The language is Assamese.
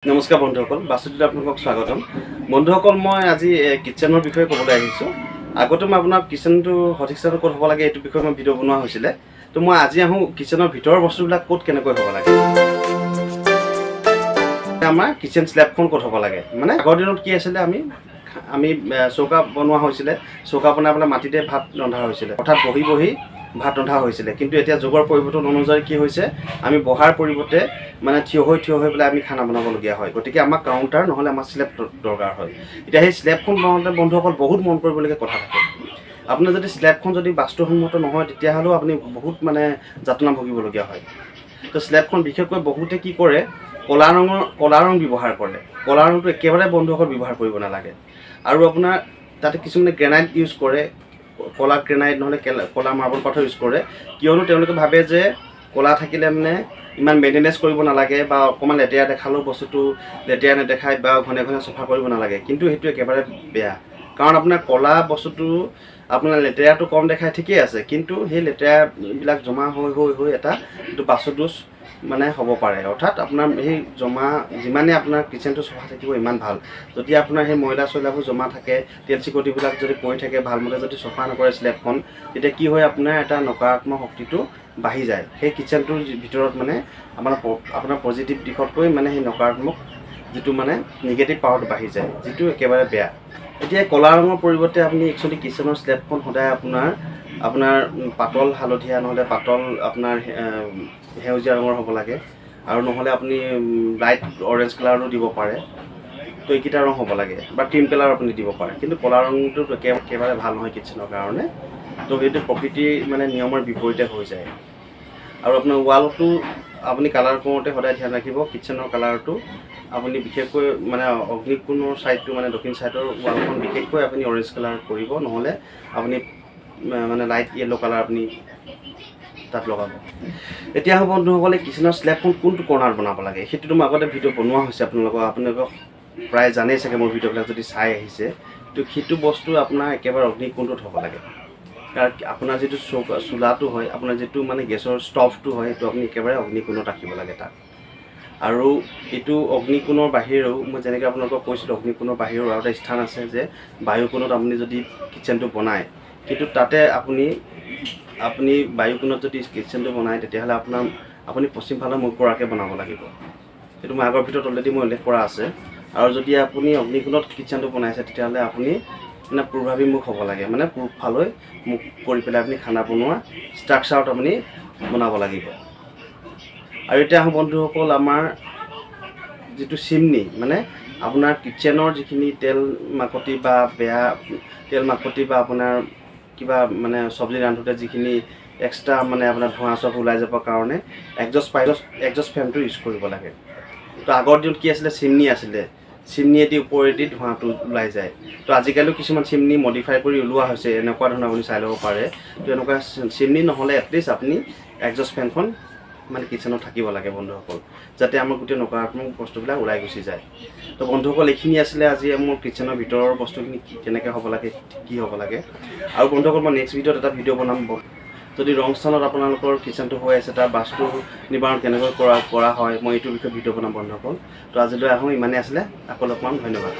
নমস্কাৰ বন্ধুসকল, বাস্তুত আপোনালোকক স্বাগতম। বন্ধুসকল, মই আজি কিচেনৰ বিষয়ে ক'বলৈ আহিছোঁ। আগতে মই আপোনাক কিচেনটো সঠিক স্থানত ক'ত হ'ব লাগে এইটো বিষয়ে মই ভিডিঅ' বনোৱা হৈছিলে। তো মই আজি আহোঁ কিচেনৰ ভিতৰৰ বস্তুবিলাক ক'ত কেনেকৈ হ'ব লাগে। আমাৰ কিচেন স্লেবখন ক'ত হ'ব লাগে, মানে আগৰ দিনত কি আছিলে, আমি চৌকা বনোৱা হৈছিলে, চৌকা বনাই পেলাই মাটিতে ভাত ৰন্ধা হৈছিলে, অৰ্থাৎ বহি বহি ভাত ৰন্ধা হৈছিলে। কিন্তু এতিয়া যুগৰ পৰিৱৰ্তন অনুযায়ী কি হৈছে, আমি বহাৰ পৰিৱৰ্তে মানে থিয় হৈ পেলাই আমি খানা বনাবলগীয়া হয়। গতিকে আমাক কাউণ্টাৰ নহ'লে আমাৰ স্লেব দৰকাৰ হয়। এতিয়া সেই স্লেবখন বনাওঁতে বন্ধুসকল বহুত মন কৰিবলগীয়া কথা থাকে। আপোনাৰ যদি স্লেবখন যদি বাস্তুসন্মত নহয়, তেতিয়াহ'লেও আপুনি বহুত মানে যাতনা ভুগিবলগীয়া হয়। তো স্লেবখন বিশেষকৈ বহুতে কি কৰে, ক'লা ৰং ব্যৱহাৰ কৰে। ক'লা ৰংটো একেবাৰে বন্ধুসকল ব্যৱহাৰ কৰিব নালাগে। আৰু আপোনাৰ তাতে কিছুমানে গ্ৰেনাইট ইউজ কৰে, ক'লা গ্ৰেনাইট নহ'লে ক'লা মাৰ্বল পাথৰ ইউজ কৰে, কিয়নো তেওঁলোকে ভাবে যে ক'লা থাকিলে মানে ইমান মেইনটেনেঞ্চ কৰিব নালাগে বা অকণমান লেতেৰা দেখালেও বস্তুটো লেতেৰা নেদেখায় বা ঘনে ঘনে চফা কৰিব নালাগে। কিন্তু সেইটো একেবাৰে বেয়া, কাৰণ আপোনাৰ ক'লা বস্তুটো আপোনাৰ লেতেৰাটো কম দেখায়, ঠিকেই আছে, কিন্তু সেই লেতেৰাবিলাক জমা হৈ এটা এইটো বাস্তুদোষ মানে হ'ব পাৰে। অৰ্থাৎ আপোনাৰ সেই যিমানে আপোনাৰ কিচেনটো চফা থাকিব ইমান ভাল। যদি আপোনাৰ সেই ময়লা চয়লাবোৰ জমা থাকে, তেল চিকটিবিলাক যদি পৰি থাকে, ভালমতে যদি চফা নকৰে স্লেবখন, তেতিয়া কি হয়, আপোনাৰ এটা নকাৰাত্মক শক্তিটো বাঢ়ি যায়। সেই কিচেনটোৰ ভিতৰত মানে আপোনাৰ পজিটিভ দিশতকৈ মানে সেই নকাৰাত্মক যিটো মানে নিগেটিভ পাৱাৰটো বাঢ়ি যায়, যিটো একেবাৰে বেয়া। এতিয়া ক'লা ৰঙৰ পৰিৱৰ্তে আপুনি একচুৱেলি কিচেনৰ স্লেবখন সদায় আপোনাৰ পাতল হালধীয়া নহ'লে পাতল আপোনাৰ সেউজীয়া ৰঙৰ হ'ব লাগে, আৰু নহ'লে আপুনি লাইট অৰেঞ্জ কালাৰো দিব পাৰে। তো এইকেইটা ৰং হ'ব লাগে, বা ক্ৰীম কালাৰ আপুনি দিব পাৰে। কিন্তু ক'লা ৰংটো একেবাৰে ভাল নহয় কিচেনৰ কাৰণে। তো সেইটো প্ৰকৃতিৰ মানে নিয়মৰ বিপৰীতে হৈ যায়। আৰু আপোনাৰ ৱালটো আপুনি কালাৰ কৰোঁতে সদায় ধ্যান ৰাখিব, কিচেনৰ কালাৰটো আপুনি বিশেষকৈ মানে অগ্নিকোণৰ ছাইডটো মানে দক্ষিণ ছাইডৰ ৱালখন বিশেষকৈ আপুনি অৰেঞ্জ কালাৰ কৰিব, নহ'লে আপুনি মানে লাইট য়েল্ল' কালাৰ আপুনি তাত লগাব। এতিয়া হ'ব বন্ধুসকলে, কিচেনৰ স্লেবখন কোনটো কৰ্ণাৰত বনাব লাগে সেইটোতো মই আগতে ভিডিঅ' বনোৱা হৈছে আপোনালোকক প্ৰায় জানেই চাগে, মোৰ ভিডিঅ'বিলাক যদি চাই আহিছে। তো সেইটো বস্তু আপোনাৰ একেবাৰে অগ্নিকোণটোত হ'ব লাগে। কাৰণ আপোনাৰ যিটো চোলাটো হয়, আপোনাৰ যিটো মানে গেছৰ ষ্টভটো হয়, সেইটো আপুনি একেবাৰে অগ্নিকোণত ৰাখিব লাগে তাত। আৰু এইটো অগ্নিকোণৰ বাহিৰেও মই যেনেকৈ আপোনালোকক কৈছিলোঁ, অগ্নিকোণৰ বাহিৰেও আৰু এটা স্থান আছে যে বায়ুকোণত আপুনি যদি কিচেনটো বনায়, কিন্তু তাতে আপুনি বায়ুকোণত যদি কিচেনটো বনায়, তেতিয়াহ'লে আপুনি পশ্চিম ফালে মুখ কৰাকৈ বনাব লাগিব। সেইটো মই আগৰ ভিতৰত অলৰেডি মই উল্লেখ কৰা আছে। আৰু যদি আপুনি অগ্নিকোণত কিচেনটো বনাইছে, তেতিয়াহ'লে আপুনি মানে পূৰ্বাভিমুখ হ'ব লাগে, মানে পূব ফালৈ মুখ কৰি পেলাই আপুনি খানা বনোৱা ষ্ট্ৰাকচাৰত আপুনি বনাব লাগিব। আৰু এতিয়া আহোঁ বন্ধুসকল, আমাৰ যিটো চিমনি, মানে আপোনাৰ কিচেনৰ যিখিনি তেল মাকতি বা বেয়া তেল মাকতি বা আপোনাৰ কিবা মানে চব্জি ৰান্ধোতে যিখিনি এক্সট্ৰা মানে আপোনাৰ ধোঁৱা চব ওলাই যাবৰ কাৰণে এগজষ্ট ফেনটো ইউজ কৰিব লাগে। তো আগৰ দিনত কি আছিলে, চিমনিয়েদি ওপৰেদি ধোঁৱাটো ওলাই যায়। তো আজিকালিও কিছুমান চিমনি মডিফাই কৰি ওলোৱা হৈছে, এনেকুৱা ধৰণৰ আপুনি চাই ল'ব পাৰে। তো এনেকুৱা চিমনি নহ'লে এটলিষ্ট আপুনি এগজষ্ট ফেনখন মানে কিচেনত থাকিব লাগে বন্ধুসকল, যাতে আমাৰ গোটেই নকাৰাত্মক বস্তুবিলাক ওলাই গুচি যায়। তো বন্ধুসকল, এইখিনি আছিলে আজি মোৰ কিচেনৰ ভিতৰৰ বস্তুখিনি কেনেকৈ হ'ব লাগে, কি হ'ব লাগে। আৰু বন্ধুসকল, মই নেক্সট ভিডিঅ'ত এটা ভিডিঅ' বনাম, যদি ৰং স্থানত আপোনালোকৰ কিচেনটো হৈ আছে, তাৰ বাস্তু নিবাৰণ কেনেকৈ কৰা হয়, মই এইটোৰ বিষয়ে ভিডিঅ' বনাম বন্ধুসকল। তো আজিলৈ আহোঁ, ইমানেই আছিলে। আকৌ লগ পাম, ধন্যবাদ।